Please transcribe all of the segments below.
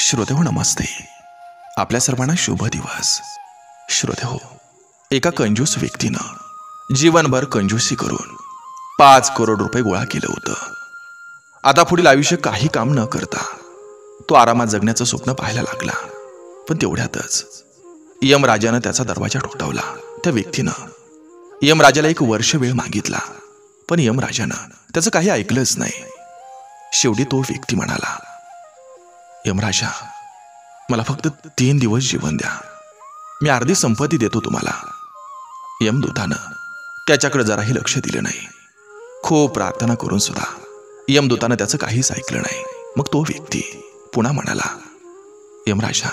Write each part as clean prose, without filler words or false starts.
श्रोते हो नमस्ते. आपल्या सर्वांना शुभ दिवस. श्रोते हो, एका कंजूस व्यक्तीनं जीवनभर कंजूसी करून 5 करोड रुपये गोळा केलं होतं. आता पुढील आयुष्य काही काम न करता तो आरामात जगण्याचं स्वप्न पाहायला लागला. पण तेवढ्यातच यमराजानं त्याचा दरवाजा ठोठावला. त्या व्यक्तीनं यमराजाला 1 वर्ष वेळ मागितला, पण यमराजानं त्याचं काही ऐकलंच नाही. शेवटी तो व्यक्ती म्हणाला, यमराजा, मला फक्त 3 दिवस जीवन द्या, मी अर्धी संपत्ती देतो तुम्हाला. यमदूतानं त्याच्याकडे जराही लक्ष दिलं नाही. खूप प्रार्थना करून सुद्धा यमदूतानं त्याचं काहीच ऐकलं नाही. मग तो व्यक्ती पुन्हा म्हणाला, यमराजा,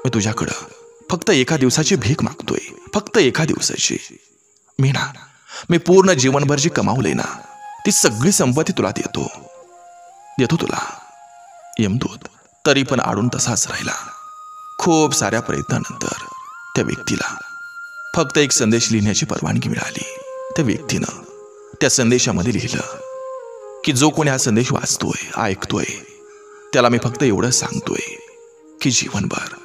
मी तुझ्याकडं फक्त 1 दिवसाची भीक मागतोय, फक्त 1 दिवसाची. मी पूर्ण जीवनभर जी कमावले ना, ती सगळी संपत्ती तुला देतो तुला. यमदूत तरी पण आडून तसाच राहिला. खूप साऱ्या प्रयत्नानंतर त्या व्यक्तीला फक्त 1 संदेश लिहिण्याची परवानगी मिळाली. त्या व्यक्तीनं त्या संदेशामध्ये लिहिलं की जो कोणी हा संदेश वाचतोय, ऐकतोय, त्याला मी फक्त एवढं सांगतोय की जीवनभर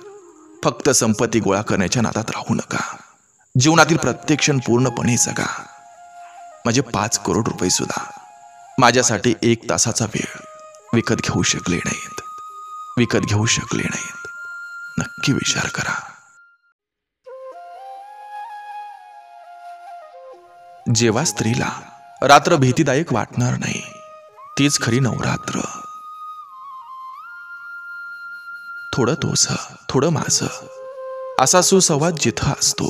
फक्त संपत्ती गोळा करण्याच्या नादात राहू नका. जीवनातील प्रत्येक क्षण पूर्णपणे जगा. माझे 5 करोड रुपये सुद्धा माझ्यासाठी 1 तासाचा वेळ विकत घेऊ शकले नाहीत. नक्की विचार करा. जेव्हा स्त्रीला रात्र भीतीदायक वाटणार नाही, तीच खरी नवरात्र. थोडं तुझं, थोडं माझं, असा सुसंवाद जिथं असतो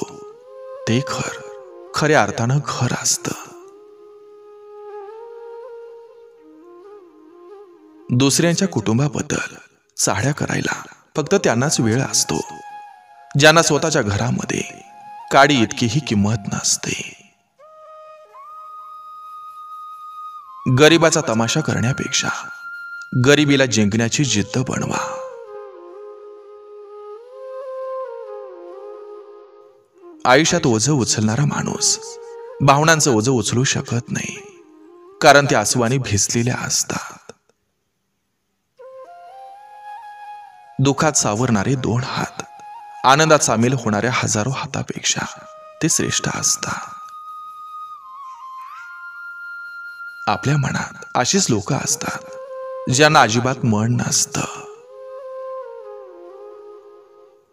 ते खऱ्या अर्थानं घर असतं. दुसऱ्यांच्या कुटुंबाबद्दल चाहड्या करायला फक्त त्यांनाच वेळ असतो, ज्यांना स्वतःच्या घरामध्ये काडी इतकीही किंमत नसते. गरिबाचा तमाशा करण्यापेक्षा गरिबीला जिंकण्याची जिद्द बनवा. आयुष्यात ओझं उचलणारा माणूस भावनांचं ओझं उचलू शकत नाही, कारण त्या आसुवानी भिजलेल्या असतात. दुःखात सावरणारे 2 हात आनंदात सामील होणाऱ्या हजारो हातापेक्षा ते श्रेष्ठ असतात. आपल्या मनात अशीच लोक असतात ज्यांना अजिबात मन नसतं.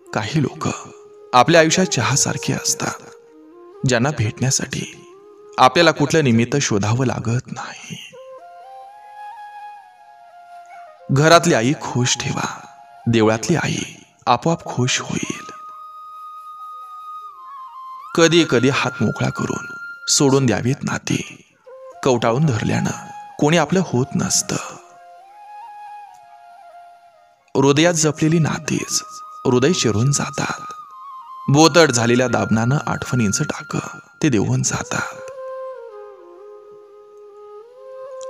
काही लोक आपल्या आयुष्यात चहासारखी असतात, ज्यांना भेटण्यासाठी आपल्याला कुठलं निमित्त शोधावं लागत नाही. घरातली आई खुश ठेवा, देवळातली आई आपोआप खुश होईल. कधी कधी हात मोकळा करून सोडून द्यावीत नाती. कवटाळून धरल्यानं कोणी आपलं होत नसतं. हृदयात जपलेली नातीच हृदय चिरून जातात. बोतड झालेल्या दाबनानं आठवणींचं टाकं ते देऊन जातात.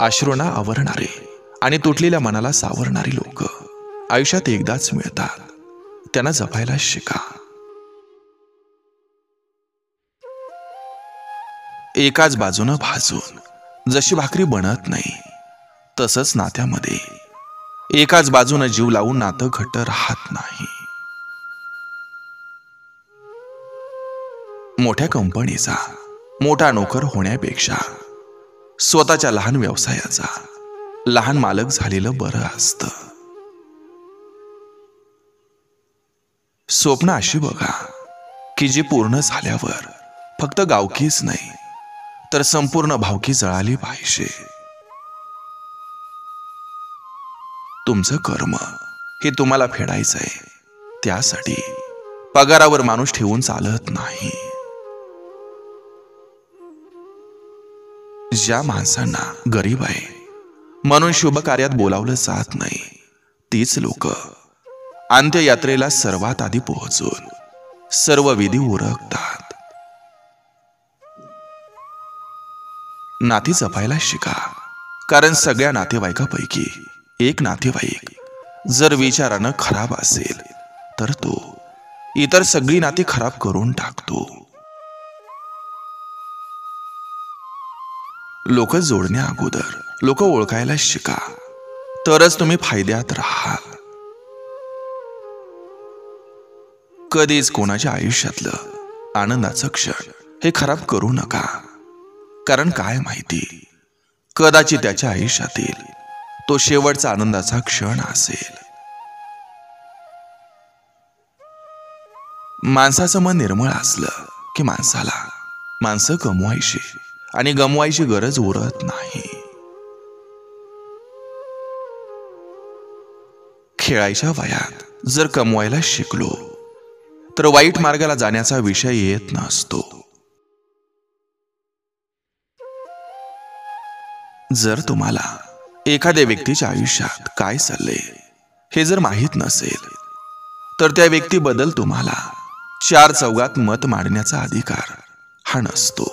अश्रूंना आवरणारे आणि तुटलेल्या मनाला सावरणारी लोक आयुष्यात एकदाच मिळतात, त्यांना जपायला शिका. एकाच बाजूनं भाजून जशी भाकरी बनत नाही, तसंच नात्यामध्ये एकाच बाजूनं जीव लावून नातं घट्ट राहत नाही. मोठ्या कंपनीचा मोठा नोकर होण्यापेक्षा स्वतःच्या लहान व्यवसायाचा लहान मालक झालेलं बरं असतं. स्वप्न अशी बघा की जी पूर्ण झाल्यावर फक्त गावकीच नाही, तर संपूर्ण भावकी जळाली पाहिजे. तुमचं कर्म हे तुम्हाला फेडायचंय, त्यासाठी पगारावर माणूस ठेवून चालत नाही. ज्या माणसांना गरीब आहे म्हणून शुभ कार्यात बोलावलं जात नाही, तीच लोक अंत्ययात्रेला सर्वात आधी पोहोचून सर्व विधी उरकतात. नाती जपायला शिका, कारण सगळ्या नातेवाईकापैकी एक नातेवाईक जर विचारानं खराब असेल तर तो इतर सगळी नाती खराब करून टाकतो. लोक जोडण्या अगोदर लोक ओळखायला शिका, तरच तुम्ही फायद्यात राहाल. कधीच कोणाच्या आयुष्यातलं आनंदाचं क्षण हे खराब करू नका. कारण काय माहिती, कदाचित त्याच्या आयुष्यातील तो शेवटचा आनंदाचा क्षण असेल. माणसाचं मन निर्मळ असलं की माणसं कमवायची आणि गमवायची गरज उरत नाही. खेळायच्या वयात जर कमवायला शिकलो तर वाईट मार्गाला जाण्याचा विषय येत नसतो. जर तुम्हाला एखाद्या व्यक्तीच्या आयुष्यात काय चाललंय हे जर माहीत नसेल तर त्या व्यक्तीबद्दल तुम्हाला चार चौघात मत मांडण्याचा अधिकार हा नसतो.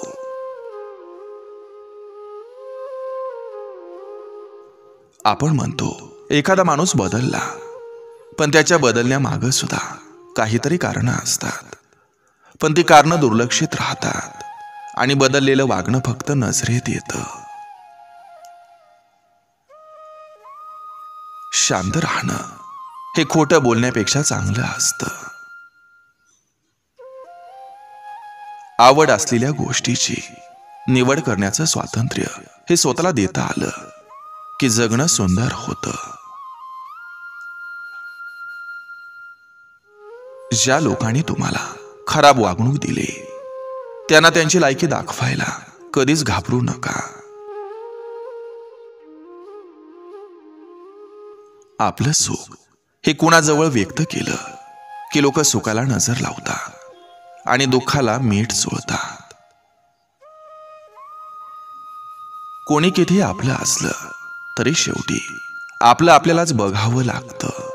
आपण म्हणतो एखादा माणूस बदलला, पण त्याच्या बदलण्यामागं सुद्धा काहीतरी कारणं असतात. पण ती कारणं दुर्लक्षित राहतात आणि बदललेलं वागणं फक्त नजरेत येतं. शांत राहणं हे खोटं बोलण्यापेक्षा चांगलं असतं. आवड असलेल्या गोष्टीची निवड करण्याचं स्वातंत्र्य हे स्वतःला देता आलं की जगणं सुंदर होतं. ज्या लोकांनी तुम्हाला खराब वागणूक दिली त्यांना त्यांची लायकी दाखवायला कधीच घाबरू नका. आपलं सुख हे कुणाजवळ व्यक्त केलं की लोक सुखाला नजर लावतात आणि दुःखाला मीठ चोळतात. कोणी किती आपलं असलं तरी शेवटी आपलं आपल्यालाच बघावं लागतं.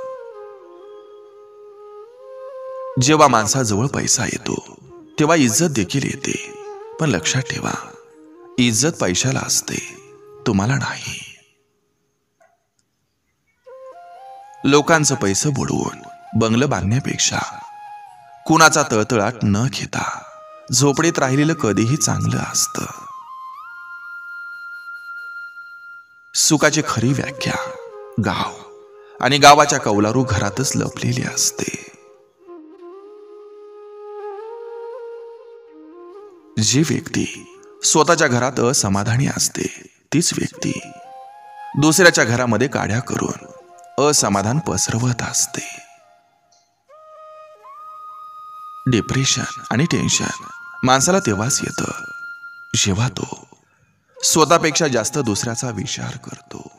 जेव्हा माणसाजवळ पैसा येतो तेव्हा इज्जत देखील येते. पण लक्षात ठेवा, इज्जत पैशाला असते, तुम्हाला नाही. लोकांचं पैसे बुडवून बंगलं बांधण्यापेक्षा कुणाचा तळतळाट न घेता झोपडीत राहिलेलं कधीही चांगलं असतं. सुखाची खरी व्याख्या गाव आणि गावाच्या कौलारू घरातच लपलेली असते. जी व्यक्ती स्वतःच्या घरात असमाधानी असते तीच व्यक्ती दुसऱ्याच्या घरामध्ये काड्या करून असमाधान पसरवत असते. डिप्रेशन आणि टेन्शन माणसाला तेव्हाच येतं जेव्हा तो स्वतःपेक्षा जास्त दुसऱ्याचा विचार करतो.